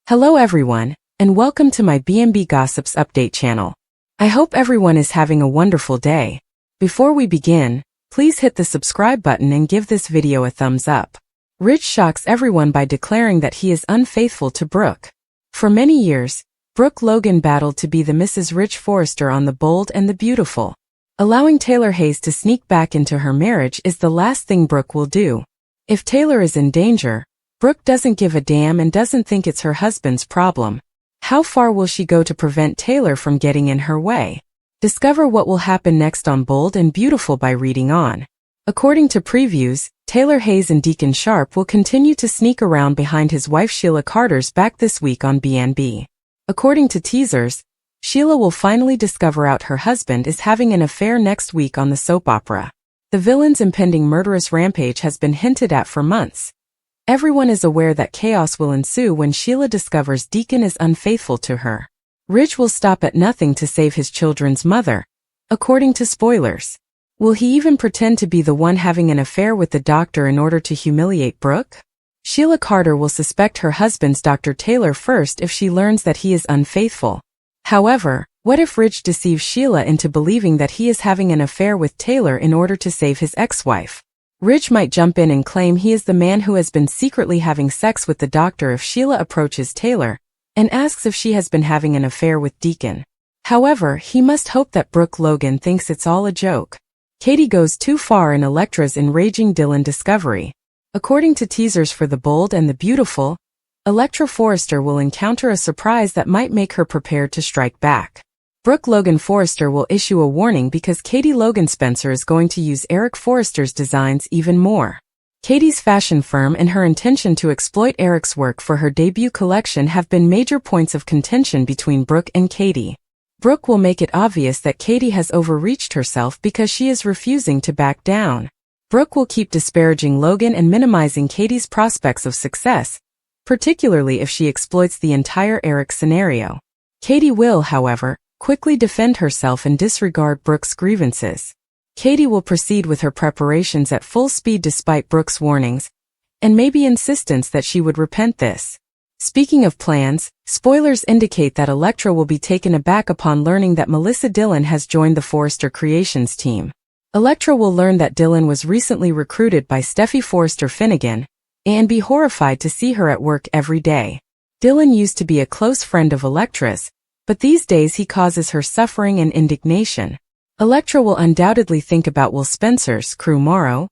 Hello everyone, and welcome to my B&B Gossips update channel. I hope everyone is having a wonderful day. Before we begin, please hit the subscribe button and give this video a thumbs up. Rich shocks everyone by declaring that he is unfaithful to Brooke. For many years, Brooke Logan battled to be the Mrs. Rich Forrester on The Bold and the Beautiful. Allowing Taylor Hayes to sneak back into her marriage is the last thing Brooke will do. If Taylor is in danger, Brooke doesn't give a damn and doesn't think it's her husband's problem. How far will she go to prevent Taylor from getting in her way? Discover what will happen next on Bold and Beautiful by reading on. According to previews, Taylor Hayes and Deacon Sharp will continue to sneak around behind his wife Sheila Carter's back this week on B&B. According to teasers, Sheila will finally discover out her husband is having an affair next week on the soap opera. The villain's impending murderous rampage has been hinted at for months. Everyone is aware that chaos will ensue when Sheila discovers Deacon is unfaithful to her. Rich will stop at nothing to save his children's mother, according to spoilers. Will he even pretend to be the one having an affair with the doctor in order to humiliate Brooke? Sheila Carter will suspect her husband's Dr. Taylor first if she learns that he is unfaithful. However, what if Rich deceives Sheila into believing that he is having an affair with Taylor in order to save his ex-wife? Rich might jump in and claim he is the man who has been secretly having sex with the doctor if Sheila approaches Taylor and asks if she has been having an affair with Deacon. However, he must hope that Brooke Logan thinks it's all a joke. Katie goes too far in Electra's enraging Dylan discovery. According to teasers for The Bold and the Beautiful, Electra Forrester will encounter a surprise that might make her prepared to strike back. Brooke Logan Forrester will issue a warning because Katie Logan Spencer is going to use Eric Forrester's designs even more. Katie's fashion firm and her intention to exploit Eric's work for her debut collection have been major points of contention between Brooke and Katie. Brooke will make it obvious that Katie has overreached herself because she is refusing to back down. Brooke will keep disparaging Logan and minimizing Katie's prospects of success, particularly if she exploits the entire Eric scenario. Katie will, however, quickly defend herself and disregard Brooke's grievances. Katie will proceed with her preparations at full speed despite Brooke's warnings, and maybe insistence that she would repent this. Speaking of plans, spoilers indicate that Electra will be taken aback upon learning that Melissa Dillon has joined the Forrester Creations team. Electra will learn that Dillon was recently recruited by Steffi Forrester Finnegan, and be horrified to see her at work every day. Dillon used to be a close friend of Electra's, but these days he causes her suffering and indignation. Electra will undoubtedly think about Will Spencer's Crew Morrow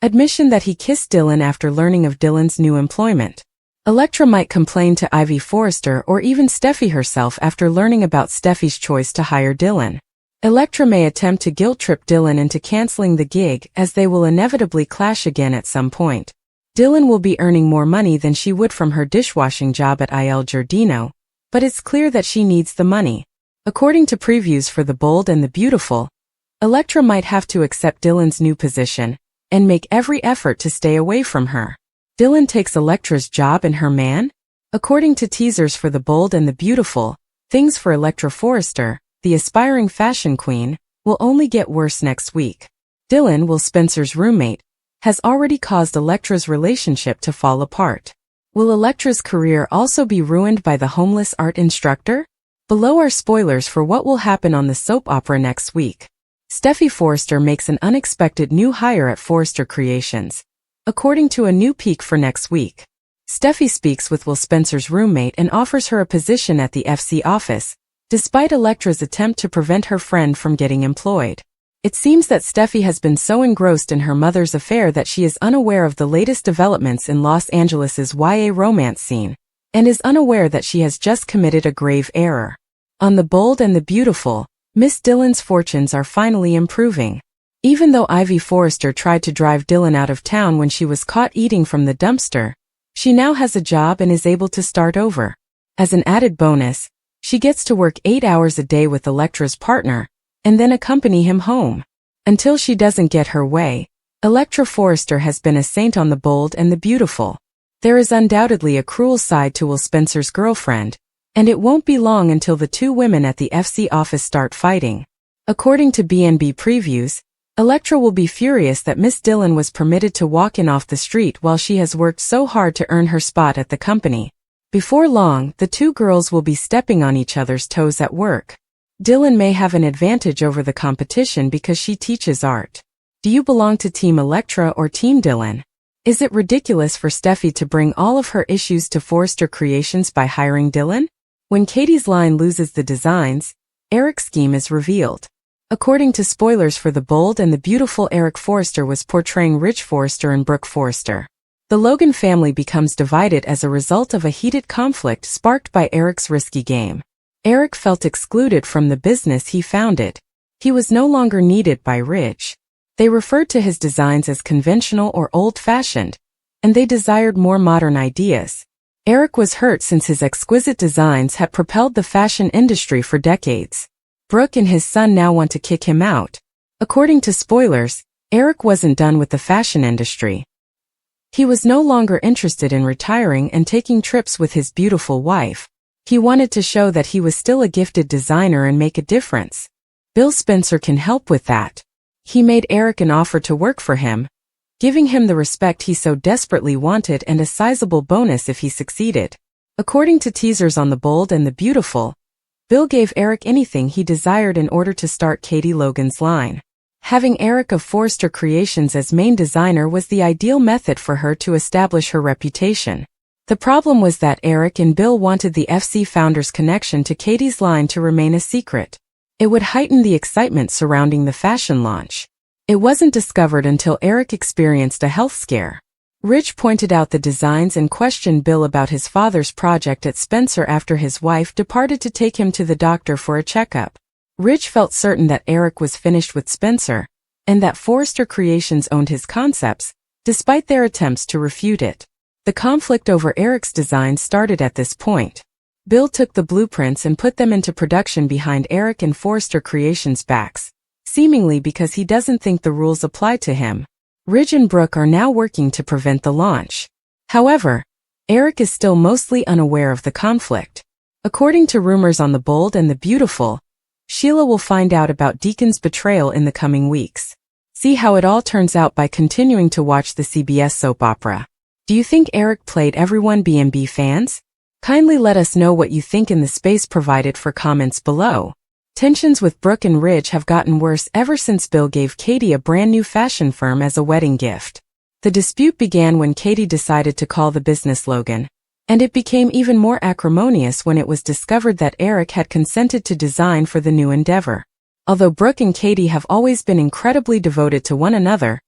admission that he kissed Dillon after learning of Dillon's new employment. Electra might complain to Ivy Forrester or even Steffi herself after learning about Steffi's choice to hire Dillon. Electra may attempt to guilt-trip Dillon into canceling the gig as they will inevitably clash again at some point. Dillon will be earning more money than she would from her dishwashing job at Il Giardino, but it's clear that she needs the money. According to previews for The Bold and the Beautiful, Electra might have to accept Dillon's new position and make every effort to stay away from her. Dillon takes Electra's job and her man? According to teasers for The Bold and the Beautiful, things for Electra Forrester, the aspiring fashion queen, will only get worse next week. Dillon, Will Spencer's roommate, has already caused Electra's relationship to fall apart. Will Electra's career also be ruined by the homeless art instructor? Below are spoilers for what will happen on the soap opera next week. Steffi Forrester makes an unexpected new hire at Forrester Creations, according to a new peek for next week. Steffi speaks with Will Spencer's roommate and offers her a position at the FC office, despite Electra's attempt to prevent her friend from getting employed. It seems that Steffi has been so engrossed in her mother's affair that she is unaware of the latest developments in Los Angeles' YA romance scene, and is unaware that she has just committed a grave error. On The Bold and the Beautiful, Miss Dillon's fortunes are finally improving. Even though Ivy Forrester tried to drive Dillon out of town when she was caught eating from the dumpster, she now has a job and is able to start over. As an added bonus, she gets to work 8 hours a day with Electra's partner, and then accompany him home. Until she doesn't get her way, Electra Forrester has been a saint on The Bold and the Beautiful. There is undoubtedly a cruel side to Will Spencer's girlfriend, and it won't be long until the two women at the FC office start fighting. According to B&B previews, Electra will be furious that Miss Dillon was permitted to walk in off the street while she has worked so hard to earn her spot at the company. Before long, the two girls will be stepping on each other's toes at work. Dylan may have an advantage over the competition because she teaches art. Do you belong to Team Electra or Team Dylan? Is it ridiculous for Steffi to bring all of her issues to Forrester Creations by hiring Dylan? When Katie's line loses the designs, Eric's scheme is revealed. According to spoilers for The Bold and the Beautiful, Eric Forrester was portraying Rich Forrester and Brooke Forrester. The Logan family becomes divided as a result of a heated conflict sparked by Eric's risky game. Eric felt excluded from the business he founded. He was no longer needed by Rich. They referred to his designs as conventional or old-fashioned, and they desired more modern ideas. Eric was hurt since his exquisite designs had propelled the fashion industry for decades. Brooke and his son now want to kick him out. According to spoilers, Eric wasn't done with the fashion industry. He was no longer interested in retiring and taking trips with his beautiful wife. He wanted to show that he was still a gifted designer and make a difference. Bill Spencer can help with that. He made Eric an offer to work for him, giving him the respect he so desperately wanted and a sizable bonus if he succeeded. According to teasers on The Bold and the Beautiful, Bill gave Eric anything he desired in order to start Katie Logan's line. Having Eric of Forrester Creations as main designer was the ideal method for her to establish her reputation. The problem was that Eric and Bill wanted the FC founders' connection to Katie's line to remain a secret. It would heighten the excitement surrounding the fashion launch. It wasn't discovered until Eric experienced a health scare. Rich pointed out the designs and questioned Bill about his father's project at Spencer after his wife departed to take him to the doctor for a checkup. Rich felt certain that Eric was finished with Spencer, and that Forrester Creations owned his concepts, despite their attempts to refute it. The conflict over Eric's designs started at this point. Bill took the blueprints and put them into production behind Eric and Forrester Creations' backs, seemingly because he doesn't think the rules apply to him. Rich and Brooke are now working to prevent the launch. However, Eric is still mostly unaware of the conflict. According to rumors on The Bold and the Beautiful, Sheila will find out about Deacon's betrayal in the coming weeks. See how it all turns out by continuing to watch the CBS soap opera. Do you think Eric played everyone, B&B fans? Kindly let us know what you think in the space provided for comments below. Tensions with Brooke and Rich have gotten worse ever since Bill gave Katie a brand new fashion firm as a wedding gift. The dispute began when Katie decided to call the business Logan, and it became even more acrimonious when it was discovered that Eric had consented to design for the new endeavor. Although Brooke and Katie have always been incredibly devoted to one another,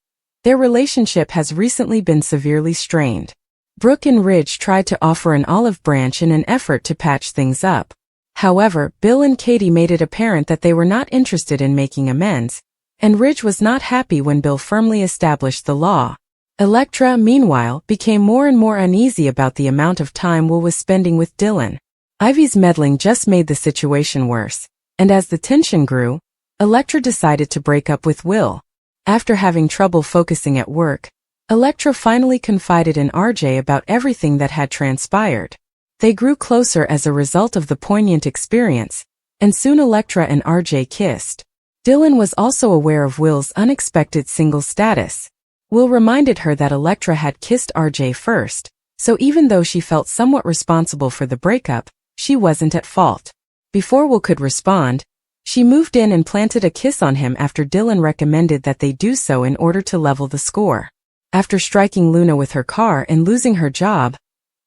their relationship has recently been severely strained. Brooke and Rich tried to offer an olive branch in an effort to patch things up. However, Bill and Katie made it apparent that they were not interested in making amends, and Rich was not happy when Bill firmly established the law. Electra, meanwhile, became more and more uneasy about the amount of time Will was spending with Dylan. Ivy's meddling just made the situation worse, and as the tension grew, Electra decided to break up with Will. After having trouble focusing at work, Electra finally confided in RJ about everything that had transpired. They grew closer as a result of the poignant experience, and soon Electra and RJ kissed. Dylan was also aware of Will's unexpected single status. Will reminded her that Electra had kissed RJ first, so even though she felt somewhat responsible for the breakup, she wasn't at fault. Before Will could respond, she moved in and planted a kiss on him after Dylan recommended that they do so in order to level the score. After striking Luna with her car and losing her job,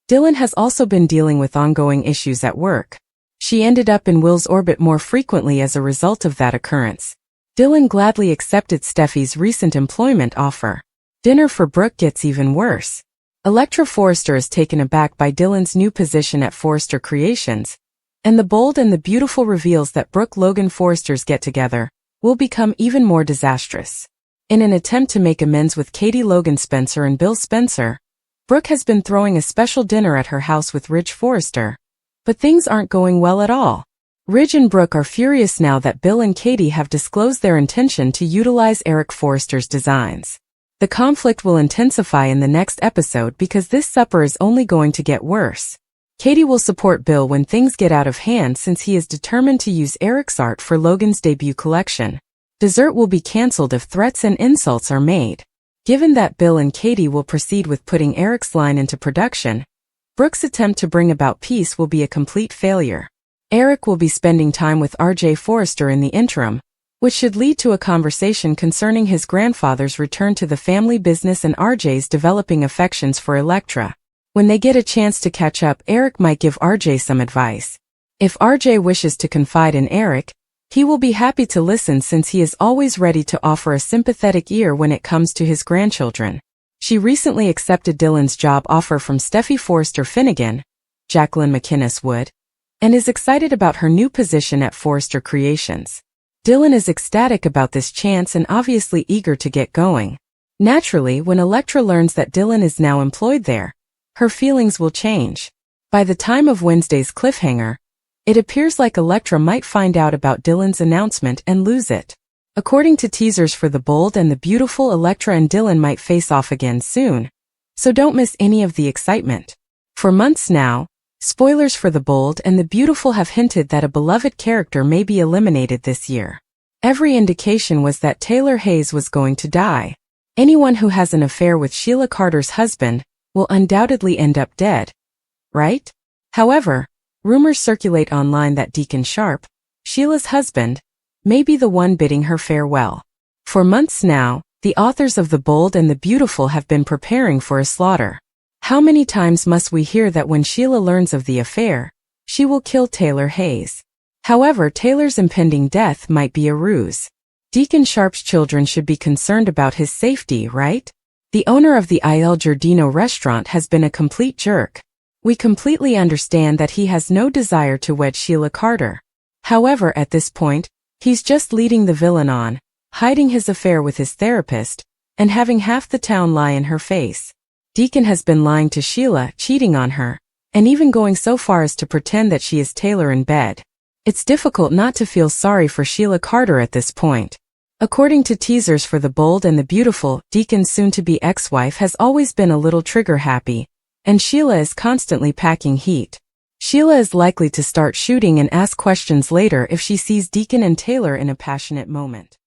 Dylan has also been dealing with ongoing issues at work. She ended up in Will's orbit more frequently as a result of that occurrence. Dylan gladly accepted Steffi's recent employment offer. Dinner for Brooke gets even worse. Electra Forrester is taken aback by Dylan's new position at Forrester Creations, and The Bold and the Beautiful reveals that Brooke Logan Forrester's get-together will become even more disastrous. In an attempt to make amends with Katie Logan Spencer and Bill Spencer, Brooke has been throwing a special dinner at her house with Rich Forrester, but things aren't going well at all. Rich and Brooke are furious now that Bill and Katie have disclosed their intention to utilize Eric Forrester's designs. The conflict will intensify in the next episode because this supper is only going to get worse. Katie will support Bill when things get out of hand since he is determined to use Eric's art for Logan's debut collection. Dessert will be cancelled if threats and insults are made. Given that Bill and Katie will proceed with putting Eric's line into production, Brooke's attempt to bring about peace will be a complete failure. Eric will be spending time with R.J. Forrester in the interim, which should lead to a conversation concerning his grandfather's return to the family business and R.J.'s developing affections for Elektra. When they get a chance to catch up, Eric might give R.J. some advice. If R.J. wishes to confide in Eric, he will be happy to listen since he is always ready to offer a sympathetic ear when it comes to his grandchildren. She recently accepted Dylan's job offer from Steffi Forrester Finnegan, Jacqueline McInnes Wood, and is excited about her new position at Forrester Creations. Dylan is ecstatic about this chance and obviously eager to get going. Naturally, when Elektra learns that Dylan is now employed there, her feelings will change. By the time of Wednesday's cliffhanger, it appears like Elektra might find out about Dylan's announcement and lose it. According to teasers for The Bold and the Beautiful, Elektra and Dylan might face off again soon, so don't miss any of the excitement. For months now, spoilers for The Bold and the Beautiful have hinted that a beloved character may be eliminated this year. Every indication was that Taylor Hayes was going to die. Anyone who has an affair with Sheila Carter's husband will undoubtedly end up dead, right? However, rumors circulate online that Deacon Sharp, Sheila's husband, may be the one bidding her farewell. For months now, the authors of The Bold and the Beautiful have been preparing for a slaughter. How many times must we hear that when Sheila learns of the affair, she will kill Taylor Hayes? However, Taylor's impending death might be a ruse. Deacon Sharp's children should be concerned about his safety, right? The owner of the Il Giardino restaurant has been a complete jerk. We completely understand that he has no desire to wed Sheila Carter. However, at this point, he's just leading the villain on, hiding his affair with his therapist, and having half the town lie in her face. Deacon has been lying to Sheila, cheating on her, and even going so far as to pretend that she is Taylor in bed. It's difficult not to feel sorry for Sheila Carter at this point. According to teasers for The Bold and the Beautiful, Deacon's soon-to-be ex-wife has always been a little trigger-happy, and Sheila is constantly packing heat. Sheila is likely to start shooting and ask questions later if she sees Deacon and Taylor in a passionate moment.